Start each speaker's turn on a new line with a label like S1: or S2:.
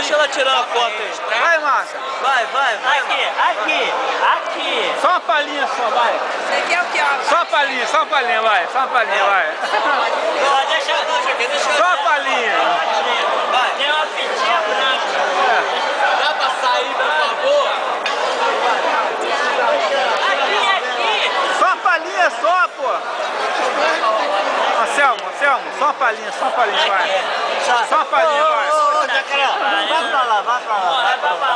S1: Deixa ela tirar a foto aí.
S2: Vai, Márcia.
S1: Vai.
S3: Aqui.
S2: Só uma palhinha só, vai.
S4: Você quer o que, ó?
S2: Só uma palhinha, vai. Só uma palhinha, vai. Só uma palhinha.
S3: Tem uma fitinha branca.
S1: Dá pra sair, por favor?
S3: Aqui.
S2: Só uma palhinha só, pô. Anselmo, só uma palhinha, vai. Só uma palhinha, vai.
S3: Vai pra lá.